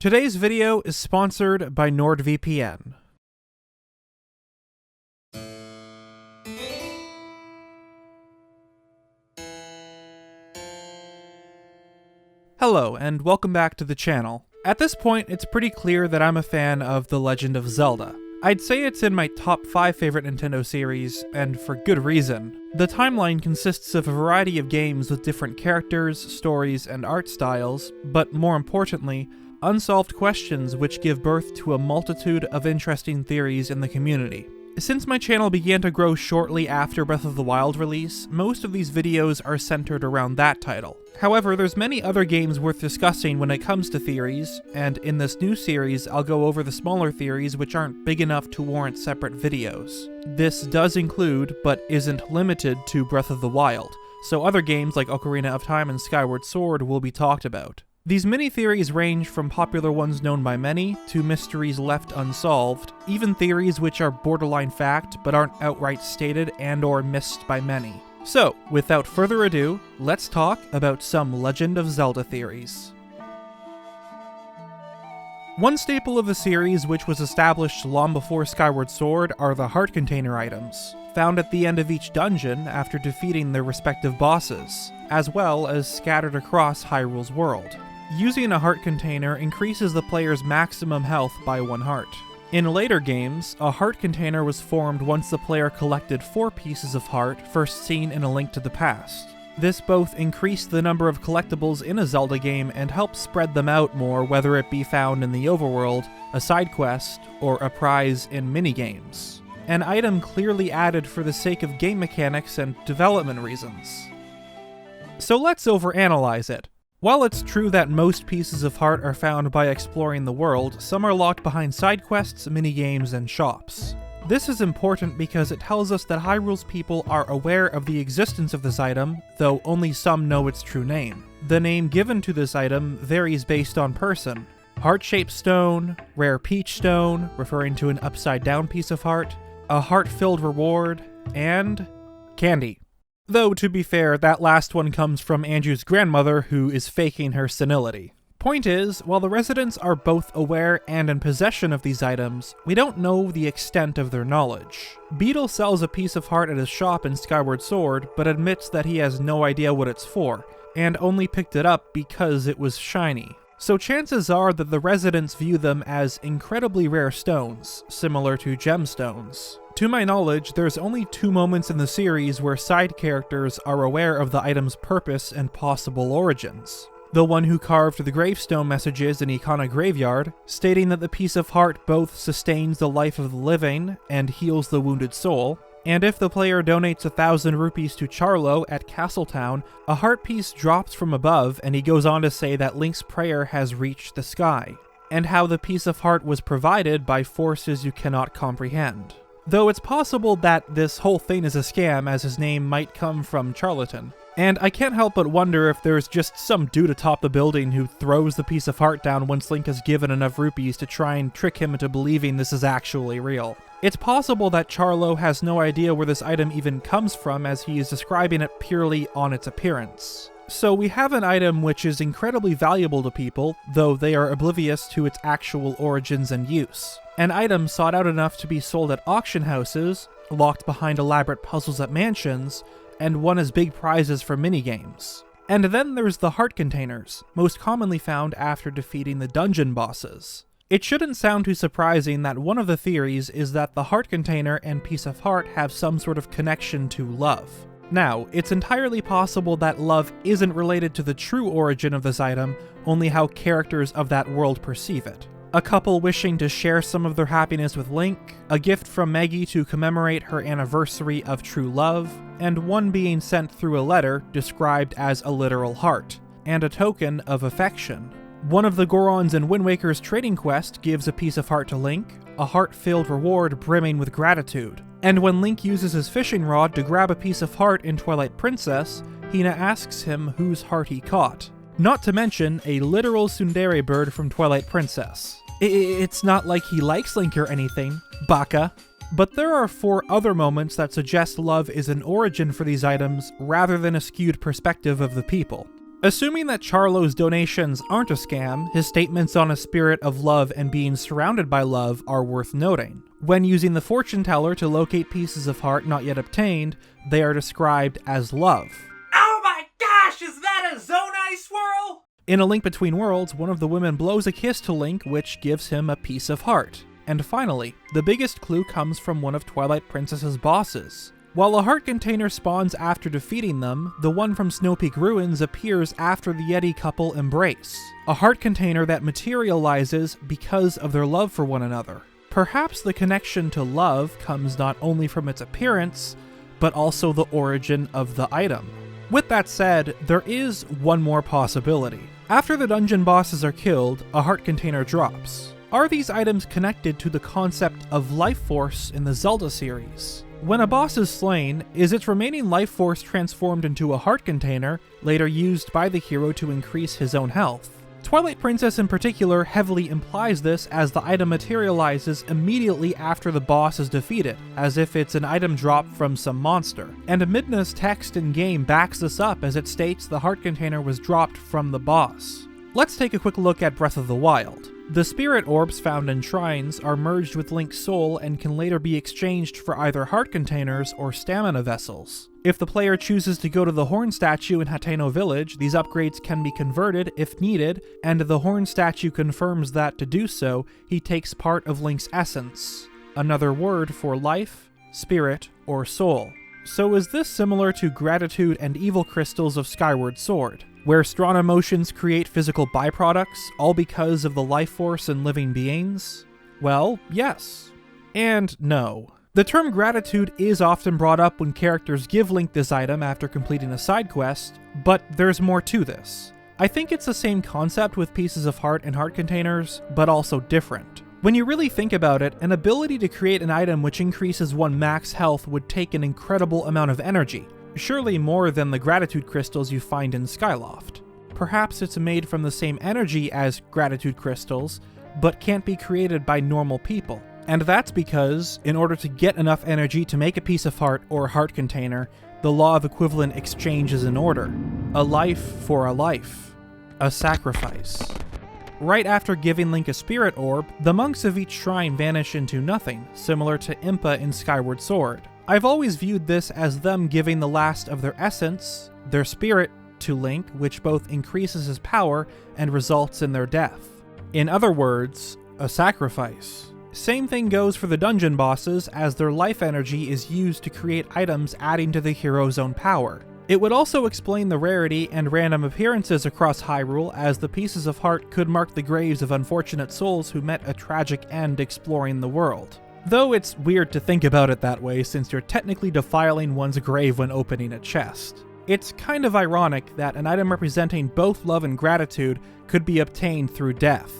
Today's video is sponsored by NordVPN. Hello, and welcome back to the channel. At this point, it's pretty clear that I'm a fan of The Legend of Zelda. I'd say it's in my top 5 favorite Nintendo series, and for good reason. The timeline consists of a variety of games with different characters, stories, and art styles, but more importantly, unsolved questions which give birth to a multitude of interesting theories in the community. Since my channel began to grow shortly after Breath of the Wild release, most of these videos are centered around that title. However, there's many other games worth discussing when it comes to theories, and in this new series I'll go over the smaller theories which aren't big enough to warrant separate videos. This does include, but isn't limited to, Breath of the Wild, so other games like Ocarina of Time and Skyward Sword will be talked about. These mini-theories range from popular ones known by many, to mysteries left unsolved, even theories which are borderline fact but aren't outright stated and or missed by many. So, without further ado, let's talk about some Legend of Zelda theories. One staple of the series which was established long before Skyward Sword are the heart container items, found at the end of each dungeon after defeating their respective bosses, as well as scattered across Hyrule's world. Using a heart container increases the player's maximum health by 1 heart. In later games, a heart container was formed once the player collected 4 pieces of heart first seen in A Link to the Past. This both increased the number of collectibles in a Zelda game and helped spread them out more, whether it be found in the overworld, a side quest, or a prize in minigames. An item clearly added for the sake of game mechanics and development reasons. So let's overanalyze it. While it's true that most pieces of heart are found by exploring the world, some are locked behind side quests, minigames, and shops. This is important because it tells us that Hyrule's people are aware of the existence of this item, though only some know its true name. The name given to this item varies based on person. Heart-shaped stone, rare peach stone, referring to an upside-down piece of heart, a heart-filled reward, and candy. Though, to be fair, that last one comes from Andrew's grandmother, who is faking her senility. Point is, while the residents are both aware and in possession of these items, we don't know the extent of their knowledge. Beetle sells a piece of heart at his shop in Skyward Sword, but admits that he has no idea what it's for, and only picked it up because it was shiny. So chances are that the residents view them as incredibly rare stones, similar to gemstones. To my knowledge, there's only 2 moments in the series where side characters are aware of the item's purpose and possible origins. The one who carved the gravestone messages in Ikana Graveyard, stating that the piece of heart both sustains the life of the living and heals the wounded soul, and if the player donates 1,000 rupees to Charlo at Castletown, a heart piece drops from above, and he goes on to say that Link's prayer has reached the sky, and how the piece of heart was provided by forces you cannot comprehend. Though it's possible that this whole thing is a scam, as his name might come from Charlatan. And I can't help but wonder if there's just some dude atop the building who throws the piece of heart down once Link is given enough rupees to try and trick him into believing this is actually real. It's possible that Charlo has no idea where this item even comes from, as he is describing it purely on its appearance. So we have an item which is incredibly valuable to people, though they are oblivious to its actual origins and use. An item sought out enough to be sold at auction houses, locked behind elaborate puzzles at mansions, and won as big prizes for minigames. And then there's the heart containers, most commonly found after defeating the dungeon bosses. It shouldn't sound too surprising that one of the theories is that the heart container and piece of heart have some sort of connection to love. Now, it's entirely possible that love isn't related to the true origin of this item, only how characters of that world perceive it. A couple wishing to share some of their happiness with Link, a gift from Maggie to commemorate her anniversary of true love, and one being sent through a letter described as a literal heart, and a token of affection. One of the Gorons in Wind Waker's trading quest gives a piece of heart to Link, a heart-filled reward brimming with gratitude. And when Link uses his fishing rod to grab a piece of heart in Twilight Princess, Hina asks him whose heart he caught. Not to mention a literal tsundere bird from Twilight Princess. It's not like he likes Link or anything, baka. But there are 4 other moments that suggest love is an origin for these items rather than a skewed perspective of the people. Assuming that Charlo's donations aren't a scam, his statements on a spirit of love and being surrounded by love are worth noting. When using the fortune teller to locate pieces of heart not yet obtained, they are described as love. Oh my gosh, is that a Zonai swirl? In A Link Between Worlds, one of the women blows a kiss to Link, which gives him a piece of heart. And finally, the biggest clue comes from one of Twilight Princess's bosses. While a heart container spawns after defeating them, the one from Snow Peak Ruins appears after the Yeti couple embrace. A heart container that materializes because of their love for one another. Perhaps the connection to love comes not only from its appearance, but also the origin of the item. With that said, there is one more possibility. After the dungeon bosses are killed, a heart container drops. Are these items connected to the concept of life force in the Zelda series? When a boss is slain, is its remaining life force transformed into a heart container, later used by the hero to increase his own health? Twilight Princess in particular heavily implies this, as the item materializes immediately after the boss is defeated, as if it's an item drop from some monster. And Midna's text in-game backs this up, as it states the heart container was dropped from the boss. Let's take a quick look at Breath of the Wild. The spirit orbs found in shrines are merged with Link's soul and can later be exchanged for either heart containers or stamina vessels. If the player chooses to go to the horn statue in Hateno Village, these upgrades can be converted if needed, and the horn statue confirms that to do so, he takes part of Link's essence, another word for life, spirit, or soul. So is this similar to gratitude and evil crystals of Skyward Sword, where strong emotions create physical byproducts, all because of the life force in living beings? Well, yes. And no. The term gratitude is often brought up when characters give Link this item after completing a side quest, but there's more to this. I think it's the same concept with pieces of heart and heart containers, but also different. When you really think about it, an ability to create an item which increases one max health would take an incredible amount of energy. Surely more than the gratitude crystals you find in Skyloft. Perhaps it's made from the same energy as gratitude crystals, but can't be created by normal people. And that's because, in order to get enough energy to make a piece of heart or heart container, the law of equivalent exchange is in order. A life for a life. A sacrifice. Right after giving Link a spirit orb, the monks of each shrine vanish into nothing, similar to Impa in Skyward Sword. I've always viewed this as them giving the last of their essence, their spirit, to Link, which both increases his power and results in their death. In other words, a sacrifice. Same thing goes for the dungeon bosses, as their life energy is used to create items adding to the hero's own power. It would also explain the rarity and random appearances across Hyrule, as the pieces of heart could mark the graves of unfortunate souls who met a tragic end exploring the world. Though it's weird to think about it that way, since you're technically defiling one's grave when opening a chest. It's kind of ironic that an item representing both love and gratitude could be obtained through death.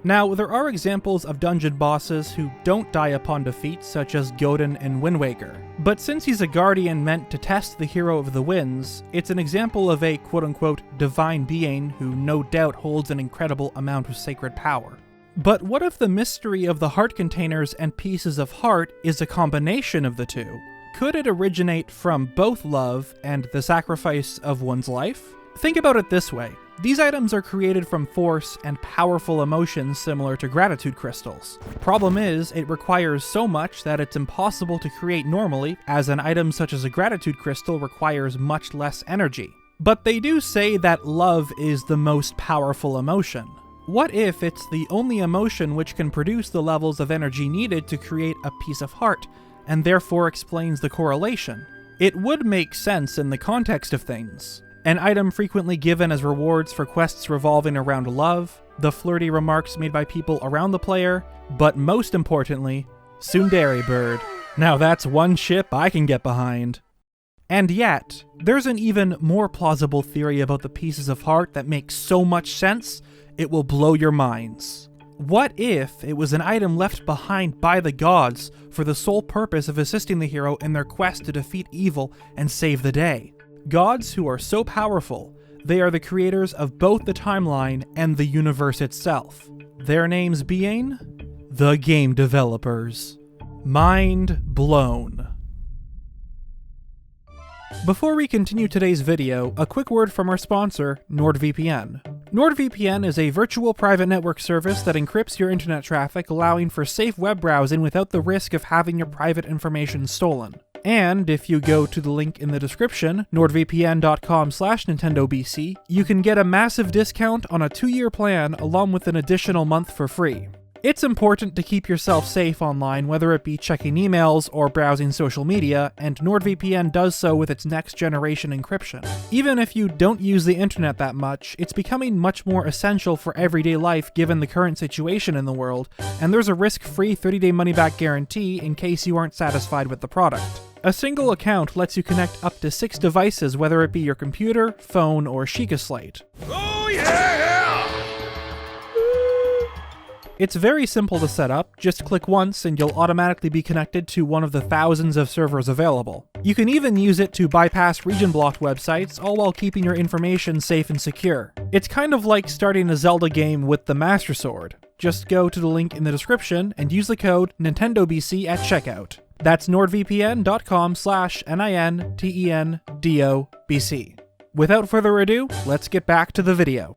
Now, there are examples of dungeon bosses who don't die upon defeat, such as Godin in Wind Waker. But since he's a guardian meant to test the hero of the winds, it's an example of a quote-unquote divine being who no doubt holds an incredible amount of sacred power. But what if the mystery of the heart containers and pieces of heart is a combination of the two? Could it originate from both love and the sacrifice of one's life? Think about it this way. These items are created from force and powerful emotions similar to gratitude crystals. Problem is, it requires so much that it's impossible to create normally, as an item such as a gratitude crystal requires much less energy. But they do say that love is the most powerful emotion. What if it's the only emotion which can produce the levels of energy needed to create a piece of heart, and therefore explains the correlation? It would make sense in the context of things. An item frequently given as rewards for quests revolving around love, the flirty remarks made by people around the player, but most importantly, Tsundere Bird. Now that's one ship I can get behind. And yet, there's an even more plausible theory about the pieces of heart that makes so much sense, it will blow your minds. What if it was an item left behind by the gods for the sole purpose of assisting the hero in their quest to defeat evil and save the day? Gods who are so powerful, they are the creators of both the timeline and the universe itself. Their names being the game developers. Mind blown. Before we continue today's video, a quick word from our sponsor, NordVPN. NordVPN is a virtual private network service that encrypts your internet traffic, allowing for safe web browsing without the risk of having your private information stolen. And if you go to the link in the description, nordvpn.com/NintendoBC, you can get a massive discount on a 2-year plan along with an additional month for free. It's important to keep yourself safe online, whether it be checking emails or browsing social media, and NordVPN does so with its next generation encryption. Even if you don't use the internet that much, it's becoming much more essential for everyday life given the current situation in the world, and there's a risk-free 30-day money-back guarantee in case you aren't satisfied with the product. A single account lets you connect up to 6 devices, whether it be your computer, phone, or Sheikah Slate. Oh yeah! It's very simple to set up, just click once and you'll automatically be connected to one of the thousands of servers available. You can even use it to bypass region-blocked websites, all while keeping your information safe and secure. It's kind of like starting a Zelda game with the Master Sword. Just go to the link in the description and use the code NintendoBC at checkout. That's nordvpn.com/NINTENDOBC. Without further ado, let's get back to the video.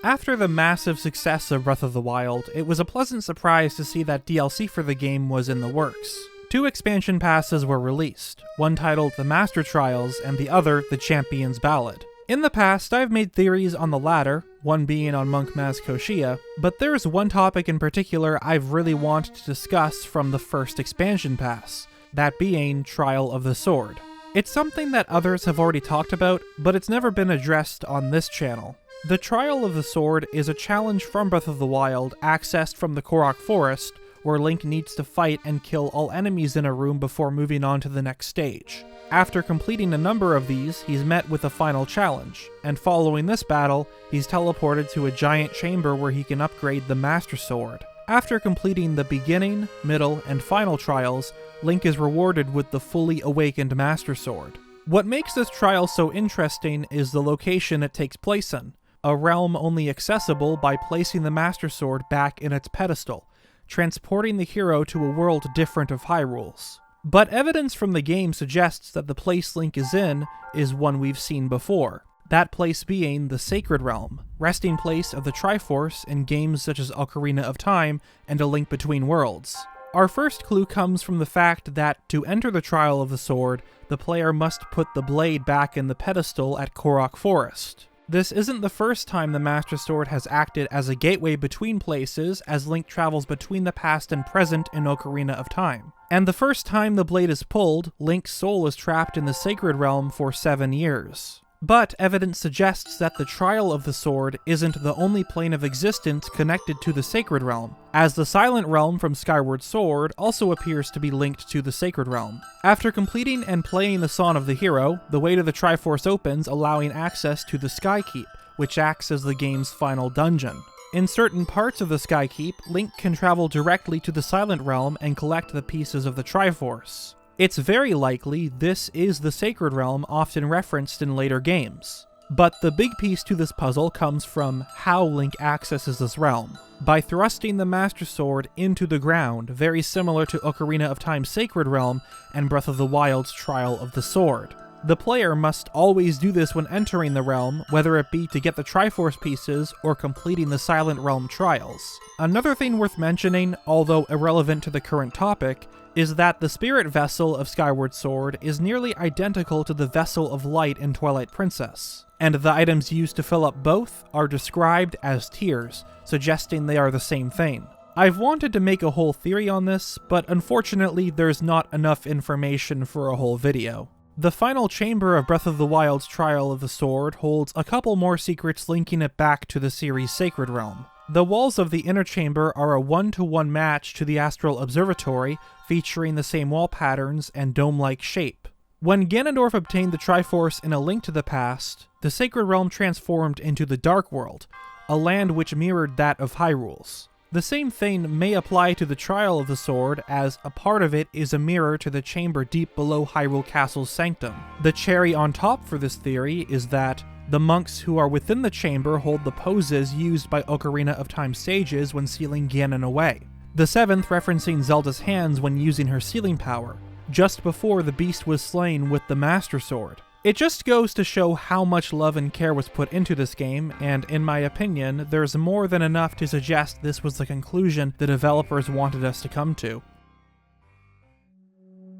After the massive success of Breath of the Wild, it was a pleasant surprise to see that DLC for the game was in the works. 2 expansion passes were released, one titled The Master Trials and the other The Champion's Ballad. In the past, I've made theories on the latter, one being on Monk Maz Koshia, but there's one topic in particular I've really wanted to discuss from the first expansion pass, that being Trial of the Sword. It's something that others have already talked about, but it's never been addressed on this channel. The Trial of the Sword is a challenge from Breath of the Wild accessed from the Korok Forest, where Link needs to fight and kill all enemies in a room before moving on to the next stage. After completing a number of these, he's met with a final challenge, and following this battle, he's teleported to a giant chamber where he can upgrade the Master Sword. After completing the beginning, middle, and final trials, Link is rewarded with the fully awakened Master Sword. What makes this trial so interesting is the location it takes place in, a realm only accessible by placing the Master Sword back in its pedestal, transporting the hero to a world different of Hyrule's. But evidence from the game suggests that the place Link is in is one we've seen before, that place being the Sacred Realm, resting place of the Triforce in games such as Ocarina of Time and A Link Between Worlds. Our first clue comes from the fact that to enter the Trial of the Sword, the player must put the blade back in the pedestal at Korok Forest. This isn't the first time the Master Sword has acted as a gateway between places as Link travels between the past and present in Ocarina of Time. And the first time the blade is pulled, Link's soul is trapped in the Sacred Realm for 7 years. But evidence suggests that the Trial of the Sword isn't the only plane of existence connected to the Sacred Realm, as the Silent Realm from Skyward Sword also appears to be linked to the Sacred Realm. After completing and playing the Song of the Hero, the way to the Triforce opens, allowing access to the Sky Keep, which acts as the game's final dungeon. In certain parts of the Sky Keep, Link can travel directly to the Silent Realm and collect the pieces of the Triforce. It's very likely this is the Sacred Realm often referenced in later games. But the big piece to this puzzle comes from how Link accesses this realm. By thrusting the Master Sword into the ground, very similar to Ocarina of Time's Sacred Realm and Breath of the Wild's Trial of the Sword. The player must always do this when entering the realm, whether it be to get the Triforce pieces or completing the Silent Realm trials. Another thing worth mentioning, although irrelevant to the current topic, is that the spirit vessel of Skyward Sword is nearly identical to the Vessel of Light in Twilight Princess, and the items used to fill up both are described as tears, suggesting they are the same thing. I've wanted to make a whole theory on this, but unfortunately there's not enough information for a whole video. The final chamber of Breath of the Wild's Trial of the Sword holds a couple more secrets linking it back to the series' Sacred Realm. The walls of the inner chamber are a 1-to-1 match to the Astral Observatory, featuring the same wall patterns and dome-like shape. When Ganondorf obtained the Triforce in A Link to the Past, the Sacred Realm transformed into the Dark World, a land which mirrored that of Hyrule's. The same thing may apply to the Trial of the Sword, as a part of it is a mirror to the chamber deep below Hyrule Castle's sanctum. The cherry on top for this theory is that the monks who are within the chamber hold the poses used by Ocarina of Time sages when sealing Ganon away. the 7th referencing Zelda's hands when using her sealing power, just before the beast was slain with the Master Sword. It just goes to show how much love and care was put into this game, and in my opinion, there's more than enough to suggest this was the conclusion the developers wanted us to come to.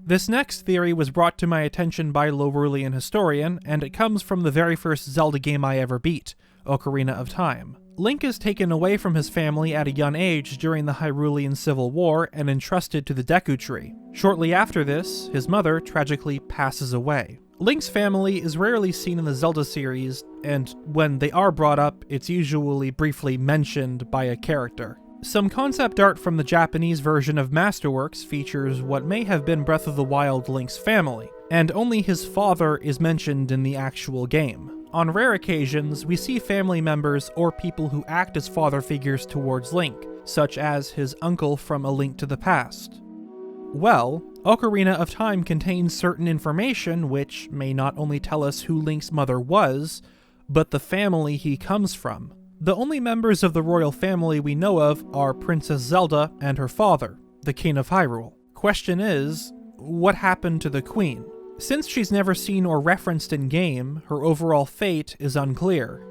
This next theory was brought to my attention by LoruleanHistorian, and it comes from the very first Zelda game I ever beat, Ocarina of Time. Link is taken away from his family at a young age during the Hyrulean Civil War and entrusted to the Deku Tree. Shortly after this, his mother tragically passes away. Link's family is rarely seen in the Zelda series, and when they are brought up, it's usually briefly mentioned by a character. Some concept art from the Japanese version of Masterworks features what may have been Breath of the Wild Link's family, and only his father is mentioned in the actual game. On rare occasions, we see family members or people who act as father figures towards Link, such as his uncle from A Link to the Past. Well, Ocarina of Time contains certain information which may not only tell us who Link's mother was, but the family he comes from. The only members of the royal family we know of are Princess Zelda and her father, the King of Hyrule. Question is, what happened to the Queen? Since she's never seen or referenced in-game, her overall fate is unclear.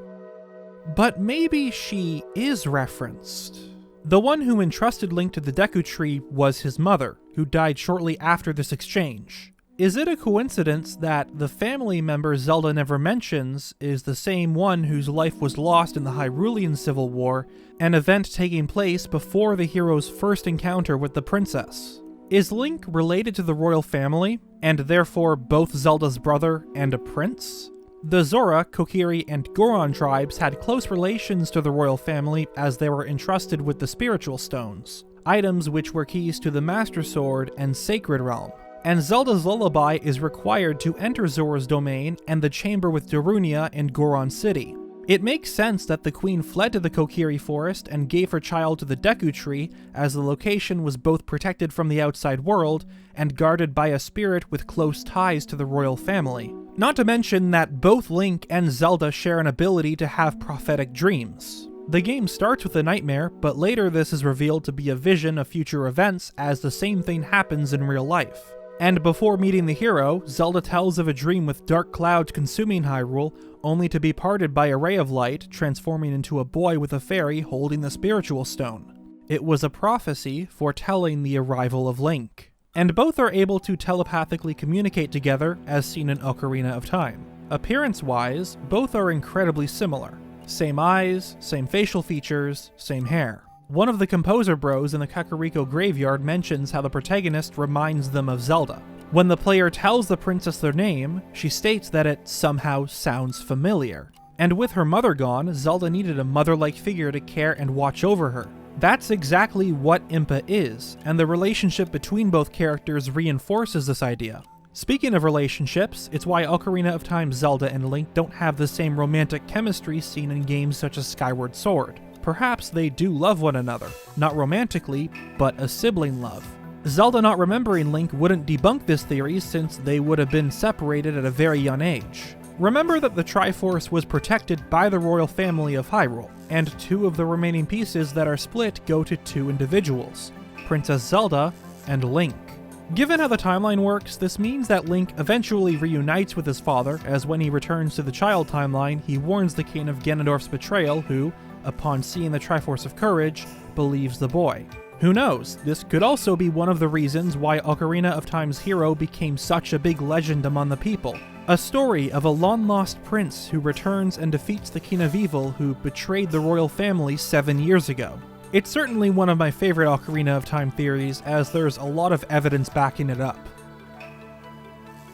But maybe she is referenced. The one who entrusted Link to the Deku Tree was his mother, who died shortly after this exchange. Is it a coincidence that the family member Zelda never mentions is the same one whose life was lost in the Hyrulean Civil War, an event taking place before the hero's first encounter with the princess? Is Link related to the royal family, and therefore both Zelda's brother and a prince? The Zora, Kokiri, and Goron tribes had close relations to the royal family as they were entrusted with the spiritual stones, items which were keys to the Master Sword and Sacred Realm. And Zelda's lullaby is required to enter Zora's domain and the chamber with Darunia in Goron City. It makes sense that the queen fled to the Kokiri forest and gave her child to the Deku Tree, as the location was both protected from the outside world and guarded by a spirit with close ties to the royal family. Not to mention that both Link and Zelda share an ability to have prophetic dreams. The game starts with a nightmare, but later this is revealed to be a vision of future events as the same thing happens in real life. And before meeting the hero, Zelda tells of a dream with dark clouds consuming Hyrule, only to be parted by a ray of light, transforming into a boy with a fairy holding the spiritual stone. It was a prophecy foretelling the arrival of Link. And both are able to telepathically communicate together, as seen in Ocarina of Time. Appearance-wise, both are incredibly similar. Same eyes, same facial features, same hair. One of the composer bros in the Kakariko graveyard mentions how the protagonist reminds them of Zelda. When the player tells the princess their name, she states that it somehow sounds familiar. And with her mother gone, Zelda needed a mother-like figure to care and watch over her. That's exactly what Impa is, and the relationship between both characters reinforces this idea. Speaking of relationships, it's why Ocarina of Time Zelda and Link don't have the same romantic chemistry seen in games such as Skyward Sword. Perhaps they do love one another, not romantically, but a sibling love. Zelda not remembering Link wouldn't debunk this theory since they would have been separated at a very young age. Remember that the Triforce was protected by the royal family of Hyrule, and 2 of the remaining pieces that are split go to 2 individuals, Princess Zelda and Link. Given how the timeline works, this means that Link eventually reunites with his father, as when he returns to the child timeline, he warns the king of Ganondorf's betrayal, who, upon seeing the Triforce of Courage, believes the boy. Who knows, this could also be one of the reasons why Ocarina of Time's hero became such a big legend among the people. A story of a long-lost prince who returns and defeats the King of Evil who betrayed the royal family 7 years ago. It's certainly one of my favorite Ocarina of Time theories, as there's a lot of evidence backing it up.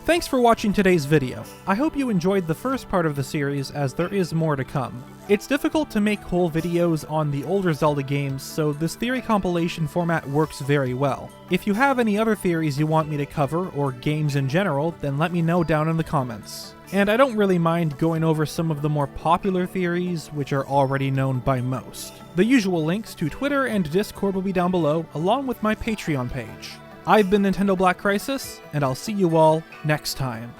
Thanks for watching today's video. I hope you enjoyed the first part of the series, as there is more to come. It's difficult to make whole videos on the older Zelda games, so this theory compilation format works very well. If you have any other theories you want me to cover, or games in general, then let me know down in the comments. And I don't really mind going over some of the more popular theories, which are already known by most. The usual links to Twitter and Discord will be down below, along with my Patreon page. I've been NintendoBlackCrisis, and I'll see you all next time.